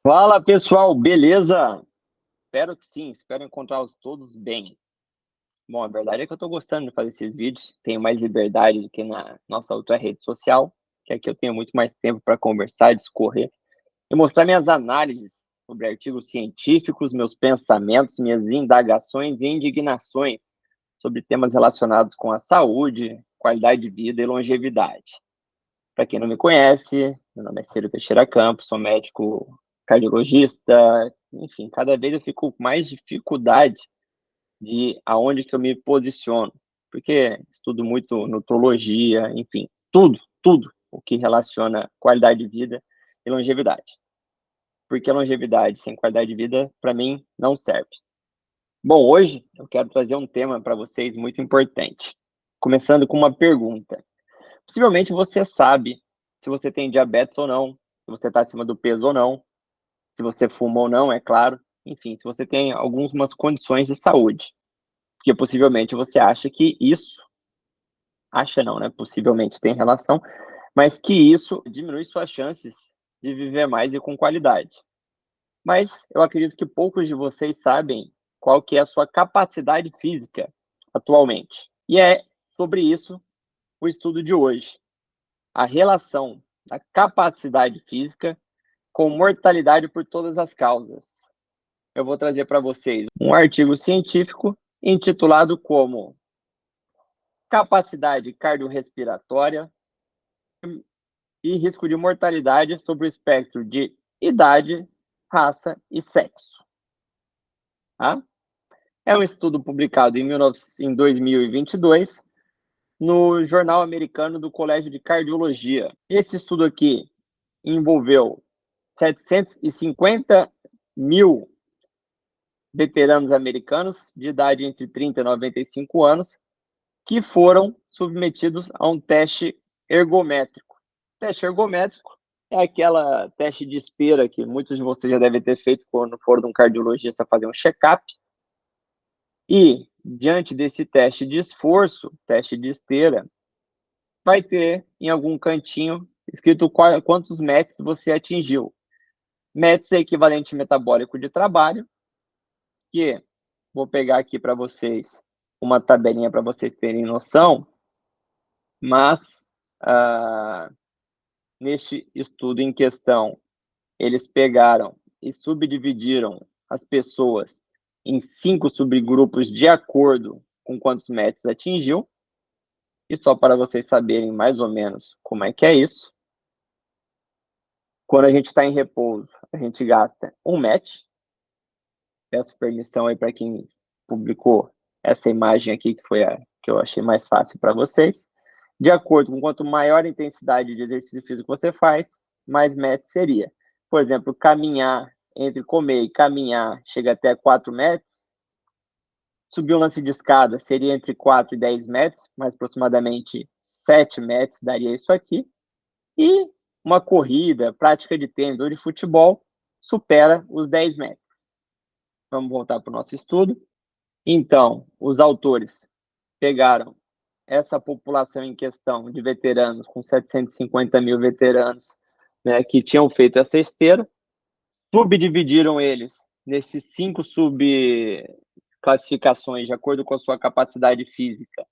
Fala pessoal, beleza? Espero que sim, espero encontrá-los todos bem. Bom, a verdade é que eu estou gostando de fazer esses vídeos, tenho mais liberdade do que na nossa outra rede social, que aqui eu tenho muito mais tempo para conversar, discorrer e mostrar minhas análises sobre artigos científicos, meus pensamentos, minhas indagações e indignações sobre temas relacionados com a saúde, qualidade de vida e longevidade. Para quem não me conhece, meu nome é Ciro Teixeira Campos, sou médico cardiologista, enfim, cada vez eu fico com mais dificuldade de aonde que eu me posiciono, porque estudo muito nutrologia, enfim, tudo o que relaciona qualidade de vida e longevidade. Porque a longevidade sem qualidade de vida, para mim, não serve. Bom, hoje eu quero trazer um tema para vocês muito importante, começando com uma pergunta. Possivelmente você sabe se você tem diabetes ou não, se você está acima do peso ou não, se você fuma ou não, é claro. Enfim, se você tem algumas condições de saúde. Porque possivelmente você acha que isso, acha não, né? Possivelmente tem relação, mas que isso diminui suas chances de viver mais e com qualidade. Mas eu acredito que poucos de vocês sabem qual que é a sua capacidade física atualmente. E é sobre isso o estudo de hoje. A relação da capacidade física com mortalidade por todas as causas. Eu vou trazer para vocês um artigo científico intitulado como Capacidade cardiorrespiratória e risco de mortalidade sobre o espectro de idade, raça e sexo. Tá? É um estudo publicado em 2022 no Jornal Americano do Colégio de Cardiologia. Esse estudo aqui envolveu 750 mil veteranos americanos de idade entre 30 e 95 anos que foram submetidos a um teste ergométrico. O teste ergométrico é aquela teste de esteira que muitos de vocês já devem ter feito quando foram um cardiologista fazer um check-up. E, diante desse teste de esforço, teste de esteira, vai ter em algum cantinho escrito quantos METs você atingiu. METs é equivalente metabólico de trabalho, que vou pegar aqui para vocês uma tabelinha para vocês terem noção, mas neste estudo em questão, eles pegaram e subdividiram as pessoas em 5 subgrupos de acordo com quantos METs atingiu. E só para vocês saberem mais ou menos como é que é isso, quando a gente está em repouso, a gente gasta 1 MET. Peço permissão aí para quem publicou essa imagem aqui, que foi a que eu achei mais fácil para vocês. De acordo com quanto maior a intensidade de exercício físico você faz, mais MET seria. Por exemplo, caminhar, entre comer e caminhar, chega até 4 METs. Subir um lance de escada seria entre 4 e 10 METs, mais aproximadamente 7 METs daria isso aqui. E uma corrida, prática de tênis ou de futebol, supera os 10 METs. Vamos voltar para o nosso estudo. Então, os autores pegaram essa população em questão de veteranos, com 750 mil veteranos, né, que tinham feito essa esteira, subdividiram eles nesses 5 subclassificações, de acordo com a sua capacidade física,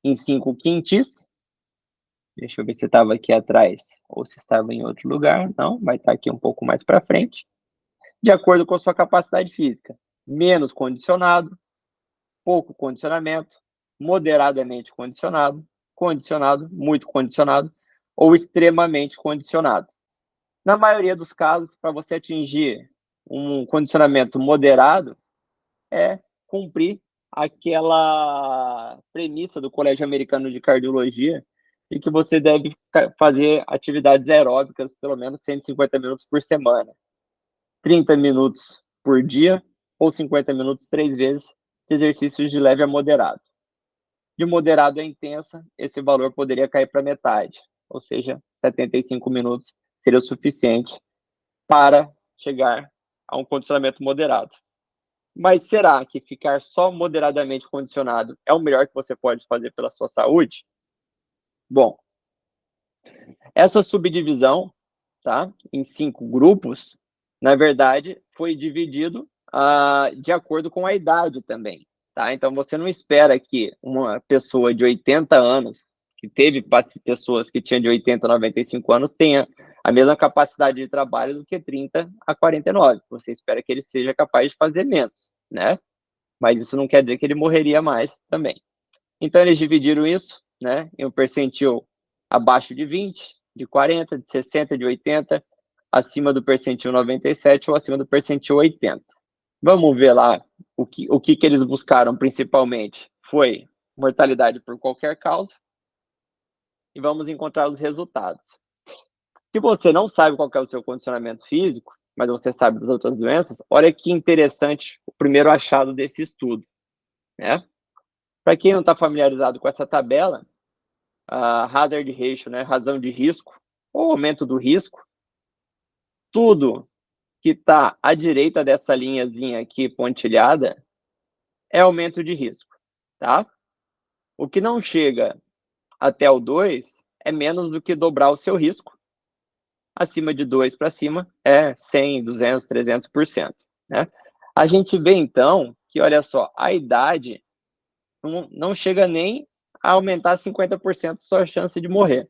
em 5 quintis. Deixa eu ver se estava aqui atrás ou se estava em outro lugar. Não, vai estar aqui um pouco mais para frente. De acordo com a sua capacidade física. Menos condicionado, pouco condicionamento, moderadamente condicionado, condicionado, muito condicionado ou extremamente condicionado. Na maioria dos casos, para você atingir um condicionamento moderado, é cumprir aquela premissa do Colégio Americano de Cardiologia e que você deve fazer atividades aeróbicas pelo menos 150 minutos por semana, 30 minutos por dia ou 50 minutos 3 vezes de exercícios de leve a moderado. De moderado a intensa, esse valor poderia cair para metade, ou seja, 75 minutos seria o suficiente para chegar a um condicionamento moderado. Mas será que ficar só moderadamente condicionado é o melhor que você pode fazer pela sua saúde? Bom, essa subdivisão, tá, em 5 grupos, na verdade, foi dividido de acordo com a idade também, tá? Então, você não espera que uma pessoa de 80 anos, que teve pessoas que tinham de 80 a 95 anos, tenha a mesma capacidade de trabalho do que 30 a 49. Você espera que ele seja capaz de fazer menos, né? Mas isso não quer dizer que ele morreria mais também. Então, eles dividiram isso, né, em um percentil abaixo de 20, de 40, de 60, de 80, acima do percentil 97 ou acima do percentil 80. Vamos ver lá o que eles buscaram principalmente. Foi mortalidade por qualquer causa. E vamos encontrar os resultados. Se você não sabe qual é o seu condicionamento físico, mas você sabe das outras doenças, olha que interessante o primeiro achado desse estudo, né? Para quem não está familiarizado com essa tabela, a hazard ratio, né, razão de risco, ou aumento do risco, tudo que está à direita dessa linhazinha aqui pontilhada é aumento de risco, tá? O que não chega até o 2 é menos do que dobrar o seu risco. Acima de 2 para cima é 100, 200, 300%, né? A gente vê, então, que, olha só, a idade não chega nem a aumentar 50% sua chance de morrer,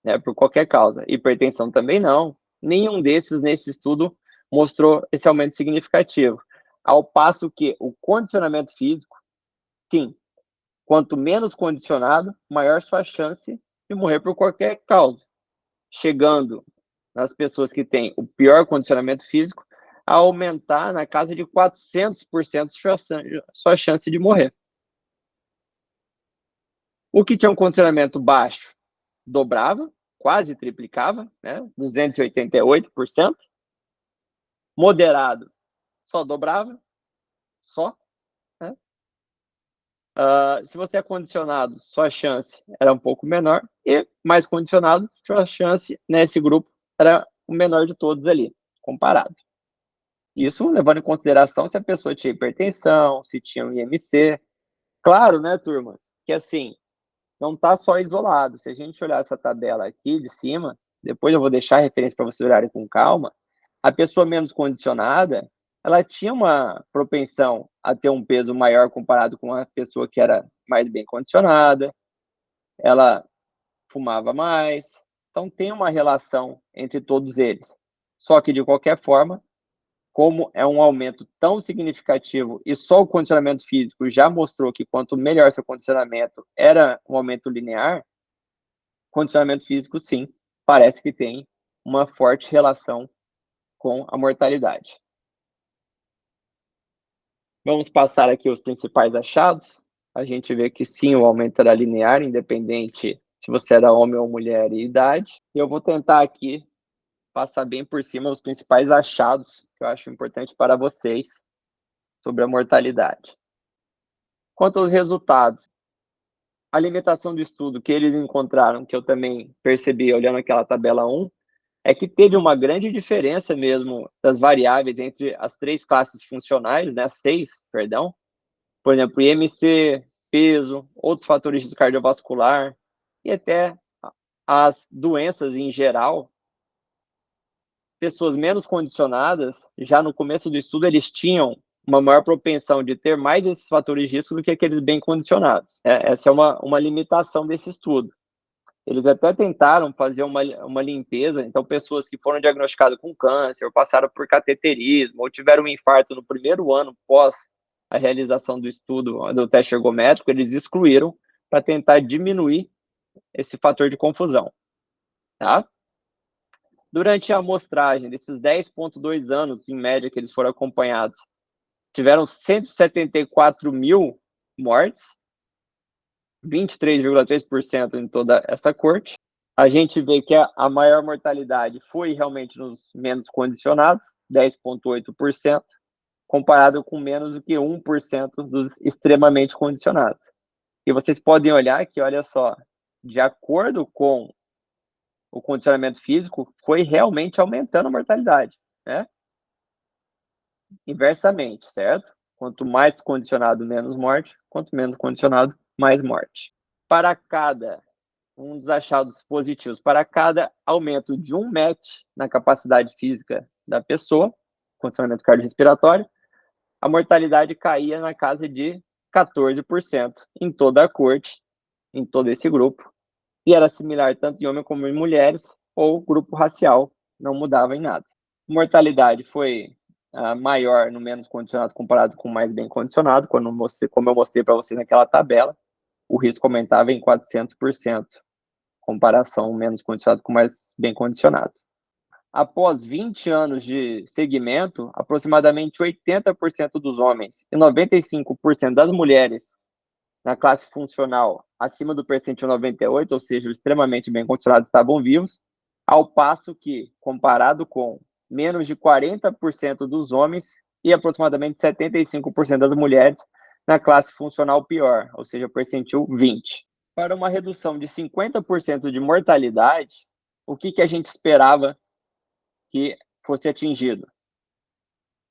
né, por qualquer causa. Hipertensão também não. Nenhum desses, nesse estudo, mostrou esse aumento significativo. Ao passo que o condicionamento físico, sim, quanto menos condicionado, maior sua chance de morrer por qualquer causa. Chegando nas pessoas que têm o pior condicionamento físico, a aumentar na casa de 400% sua chance de morrer. O que tinha um condicionamento baixo dobrava, quase triplicava, né? 288%. Moderado só dobrava, só. Né? Se você é condicionado, sua chance era um pouco menor, e mais condicionado, sua chance nesse grupo era o menor de todos ali, comparado. Isso levando em consideração se a pessoa tinha hipertensão, se tinha um IMC. Claro, né, turma, que assim, não está só isolado. Se a gente olhar essa tabela aqui de cima, depois eu vou deixar a referência para vocês olharem com calma, a pessoa menos condicionada, ela tinha uma propensão a ter um peso maior comparado com a pessoa que era mais bem condicionada, ela fumava mais, então tem uma relação entre todos eles. Só que, de qualquer forma, como é um aumento tão significativo e só o condicionamento físico já mostrou que quanto melhor seu condicionamento era um aumento linear, condicionamento físico, sim, parece que tem uma forte relação com a mortalidade. Vamos passar aqui os principais achados. A gente vê que sim, o aumento era linear, independente se você era homem ou mulher e idade. E eu vou tentar aqui passar bem por cima os principais achados que eu acho importante para vocês sobre a mortalidade. Quanto aos resultados, a limitação do estudo que eles encontraram, que eu também percebi olhando aquela tabela 1, é que teve uma grande diferença mesmo das variáveis entre as 3 classes funcionais, né, 6, perdão. Por exemplo, IMC, peso, outros fatores de risco cardiovascular e até as doenças em geral. Pessoas menos condicionadas, já no começo do estudo, eles tinham uma maior propensão de ter mais esses fatores de risco do que aqueles bem condicionados. Essa é uma limitação desse estudo. Eles até tentaram fazer uma limpeza, então pessoas que foram diagnosticadas com câncer, ou passaram por cateterismo, ou tiveram um infarto no primeiro ano pós a realização do estudo, do teste ergométrico, eles excluíram para tentar diminuir esse fator de confusão, tá? Durante a amostragem desses 10,2 anos, em média, que eles foram acompanhados, tiveram 174 mil mortes, 23,3% em toda essa corte. A gente vê que a maior mortalidade foi realmente nos menos condicionados, 10,8%, comparado com menos do que 1% dos extremamente condicionados. E vocês podem olhar que, olha só, de acordo com o condicionamento físico, foi realmente aumentando a mortalidade, né? Inversamente, certo? Quanto mais condicionado, menos morte. Quanto menos condicionado, mais morte. Para cada, dos achados positivos, para cada aumento de 1 MET na capacidade física da pessoa, condicionamento cardiorrespiratório, a mortalidade caía na casa de 14% em toda a corte, em todo esse grupo, e era similar tanto em homens como em mulheres, ou grupo racial, não mudava em nada. A mortalidade foi maior no menos condicionado comparado com o mais bem condicionado, como eu mostrei para vocês naquela tabela, o risco aumentava em 400%, comparação menos condicionado com mais bem condicionado. Após 20 anos de segmento, aproximadamente 80% dos homens e 95% das mulheres na classe funcional acima do percentil 98, ou seja, extremamente bem condicionados, estavam vivos, ao passo que, comparado com menos de 40% dos homens e aproximadamente 75% das mulheres na classe funcional pior, ou seja, percentil 20. Para uma redução de 50% de mortalidade, o que a gente esperava que fosse atingido?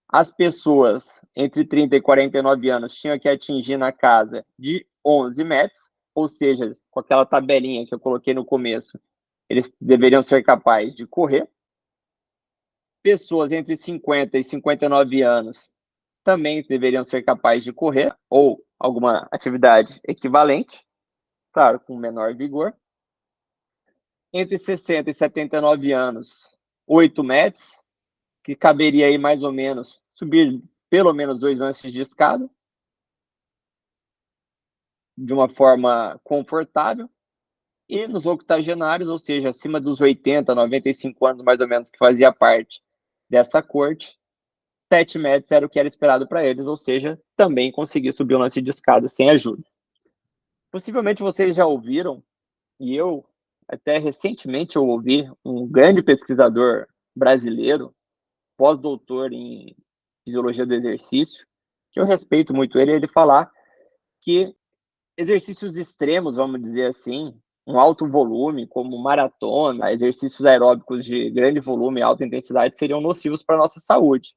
As pessoas entre 30 e 49 anos tinham que atingir na casa de 11 metros, ou seja, com aquela tabelinha que eu coloquei no começo, eles deveriam ser capazes de correr. Pessoas entre 50 e 59 anos também deveriam ser capazes de correr, ou alguma atividade equivalente, claro, com menor vigor. Entre 60 e 79 anos, 8 metros, que caberia aí mais ou menos subir pelo menos 2 lances de escada, de uma forma confortável. E nos octogenários, ou seja, acima dos 80, 95 anos mais ou menos, que fazia parte dessa corte, 7 metros era o que era esperado para eles, ou seja, também conseguir subir o lance de escada sem ajuda. Possivelmente vocês já ouviram, e eu até recentemente eu ouvi um grande pesquisador brasileiro, pós-doutor em fisiologia do exercício, que eu respeito muito ele falar que exercícios extremos, vamos dizer assim, um alto volume, como maratona, exercícios aeróbicos de grande volume e alta intensidade, seriam nocivos para a nossa saúde.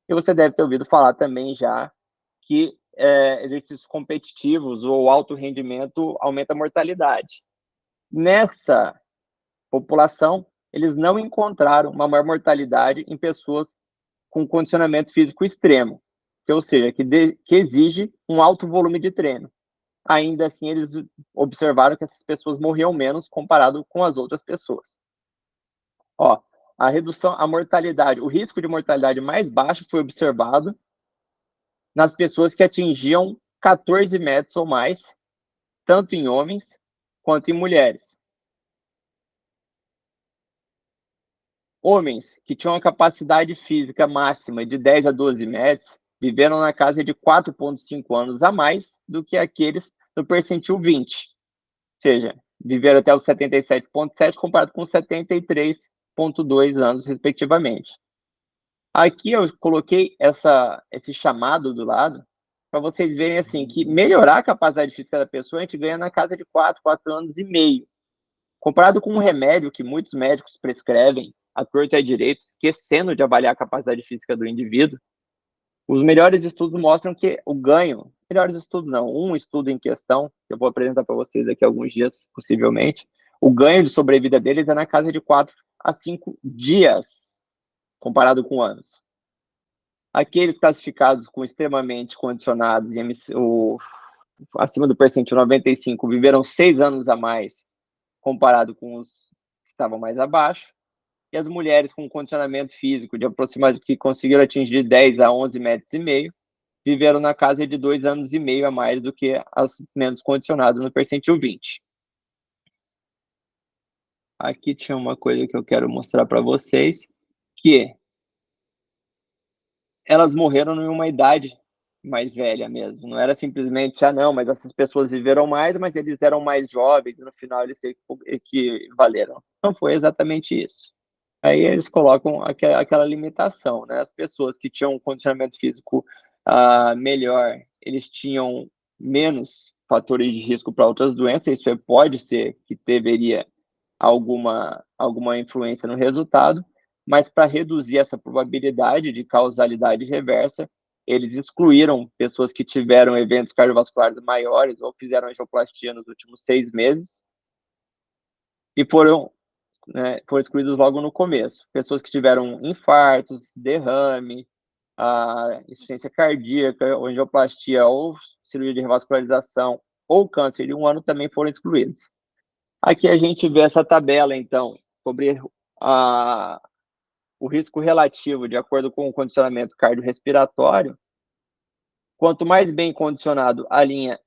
E você deve ter ouvido falar também já que exercícios competitivos ou alto rendimento aumenta a mortalidade. Nessa população, eles não encontraram uma maior mortalidade em pessoas com condicionamento físico extremo, ou seja, que exige um alto volume de treino. Ainda assim, eles observaram que essas pessoas morriam menos comparado com as outras pessoas. Ó, a redução, a mortalidade, o risco de mortalidade mais baixo foi observado nas pessoas que atingiam 14 metros ou mais, tanto em homens quanto em mulheres. Homens que tinham a capacidade física máxima de 10 a 12 metros viveram na casa de 4,5 anos a mais do que aqueles no percentil 20. Ou seja, viveram até os 77,7 comparado com 73,2 anos, respectivamente. Aqui eu coloquei esse chamado do lado para vocês verem assim que melhorar a capacidade física da pessoa a gente ganha na casa de 4 anos e meio. Comparado com um remédio que muitos médicos prescrevem à torto e à direito, esquecendo de avaliar a capacidade física do indivíduo, os melhores estudos mostram que o ganho, melhores estudos não, um estudo em questão, que eu vou apresentar para vocês daqui a alguns dias, possivelmente, o ganho de sobrevida deles é na casa de 4 a 5 dias, comparado com anos. Aqueles classificados com extremamente condicionados e acima do percentil 95 viveram 6 anos a mais, comparado com os que estavam mais abaixo. E as mulheres com condicionamento físico de aproximadamente que conseguiram atingir 10 a 11 metros e meio, viveram na casa de 2 anos e meio a mais do que as menos condicionadas no percentil 20. Aqui tinha uma coisa que eu quero mostrar para vocês, que elas morreram em uma idade mais velha mesmo. Não era simplesmente, não, mas essas pessoas viveram mais, mas eles eram mais jovens, e no final eles se equivaleram. Não foi exatamente isso. Aí eles colocam aquela limitação, né? As pessoas que tinham um condicionamento físico melhor, eles tinham menos fatores de risco para outras doenças, isso pode ser que deveria alguma influência no resultado, mas para reduzir essa probabilidade de causalidade reversa, eles excluíram pessoas que tiveram eventos cardiovasculares maiores ou fizeram angioplastia nos últimos 6 meses e foram né, foram excluídos logo no começo. Pessoas que tiveram infartos, derrame, insuficiência cardíaca, ou angioplastia, ou cirurgia de revascularização, ou câncer de 1 ano também foram excluídos. Aqui a gente vê essa tabela, então, sobre o risco relativo de acordo com o condicionamento cardiorrespiratório. Quanto mais bem condicionado a linha,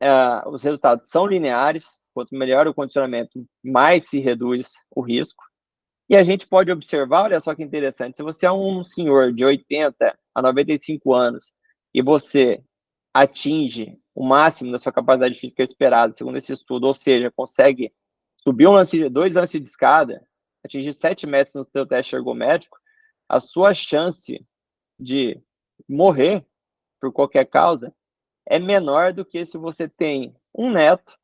os resultados são lineares. Quanto melhor o condicionamento, mais se reduz o risco. E a gente pode observar, olha só que interessante, se você é um senhor de 80 a 95 anos e você atinge o máximo da sua capacidade física esperada, segundo esse estudo, ou seja, consegue subir 2 lances de escada, atingir 7 metros no seu teste ergométrico, a sua chance de morrer por qualquer causa é menor do que se você tem um neto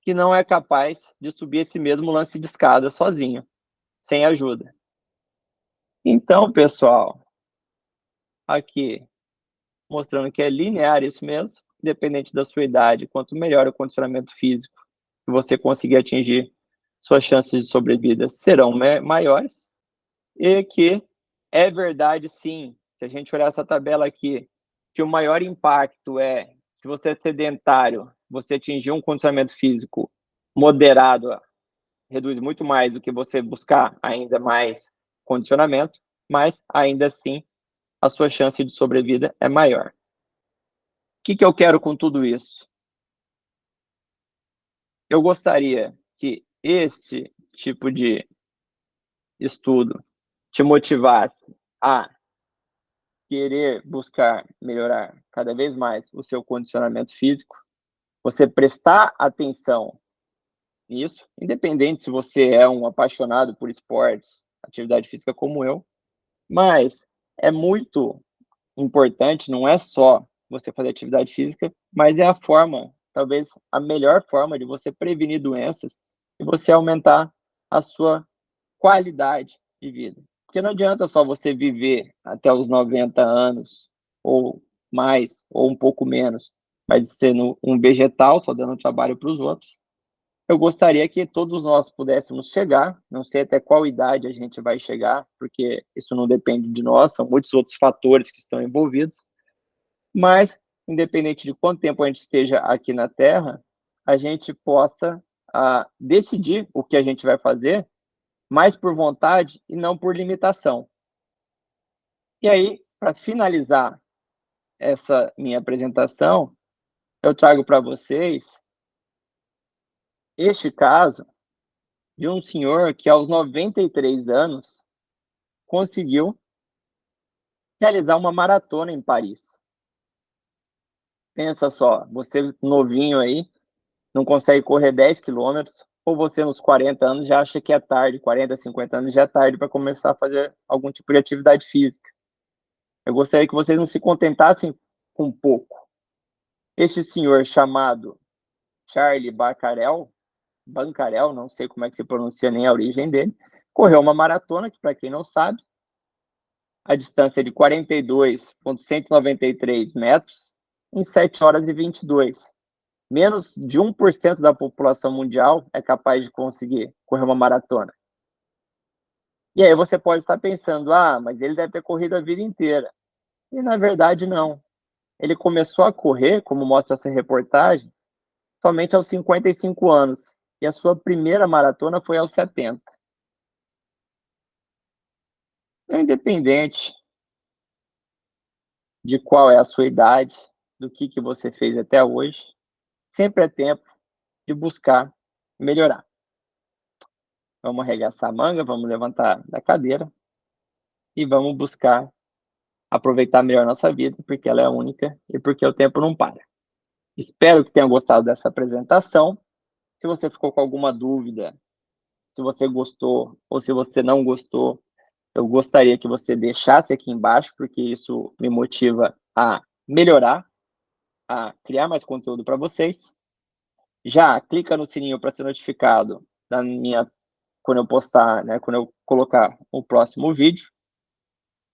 que não é capaz de subir esse mesmo lance de escada sozinho, sem ajuda. Então, pessoal, aqui mostrando que é linear isso mesmo, independente da sua idade, quanto melhor o condicionamento físico que você conseguir atingir, suas chances de sobrevida serão maiores, e que é verdade, sim, se a gente olhar essa tabela aqui, que o maior impacto é, se você é sedentário, você atingir um condicionamento físico moderado, reduz muito mais do que você buscar ainda mais condicionamento, mas ainda assim a sua chance de sobrevida é maior. O que eu quero com tudo isso? Eu gostaria que esse tipo de estudo te motivasse a querer buscar melhorar cada vez mais o seu condicionamento físico, você prestar atenção nisso, independente se você é um apaixonado por esportes, atividade física como eu, mas é muito importante, não é só você fazer atividade física, mas é a forma, talvez a melhor forma de você prevenir doenças e você aumentar a sua qualidade de vida. Porque não adianta só você viver até os 90 anos, ou mais, ou um pouco menos, mas sendo um vegetal, só dando trabalho para os outros. Eu gostaria que todos nós pudéssemos chegar, não sei até qual idade a gente vai chegar, porque isso não depende de nós, são muitos outros fatores que estão envolvidos, mas, independente de quanto tempo a gente esteja aqui na Terra, a gente possa decidir o que a gente vai fazer mais por vontade e não por limitação. E aí, para finalizar essa minha apresentação, eu trago para vocês este caso de um senhor que, aos 93 anos, conseguiu realizar uma maratona em Paris. Pensa só, você novinho aí, não consegue correr 10 quilômetros, ou você nos 40 anos já acha que é tarde, 40, 50 anos já é tarde para começar a fazer algum tipo de atividade física. Eu gostaria que vocês não se contentassem com pouco. Este senhor chamado Charlie Bancarel, não sei como é que se pronuncia nem a origem dele, correu uma maratona, que para quem não sabe, a distância é de 42,193 metros, em 7 horas e 22. Menos de 1% da população mundial é capaz de conseguir correr uma maratona. E aí você pode estar pensando, mas ele deve ter corrido a vida inteira. E na verdade não. Ele começou a correr, como mostra essa reportagem, somente aos 55 anos. E a sua primeira maratona foi aos 70. Então, independente de qual é a sua idade, do que você fez até hoje, sempre é tempo de buscar melhorar. Vamos arregaçar a manga, vamos levantar da cadeira e vamos buscar aproveitar melhor a nossa vida, porque ela é única e porque o tempo não para. Espero que tenham gostado dessa apresentação. Se você ficou com alguma dúvida, se você gostou ou se você não gostou, eu gostaria que você deixasse aqui embaixo, porque isso me motiva a melhorar, a criar mais conteúdo para vocês. Já clica no sininho para ser notificado quando eu postar, né, quando eu colocar o próximo vídeo.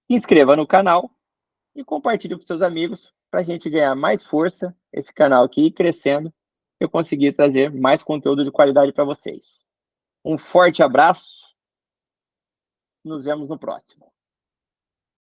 Se inscreva no canal e compartilhe com seus amigos para a gente ganhar mais força, esse canal aqui ir crescendo e eu conseguir trazer mais conteúdo de qualidade para vocês. Um forte abraço Nos vemos no próximo.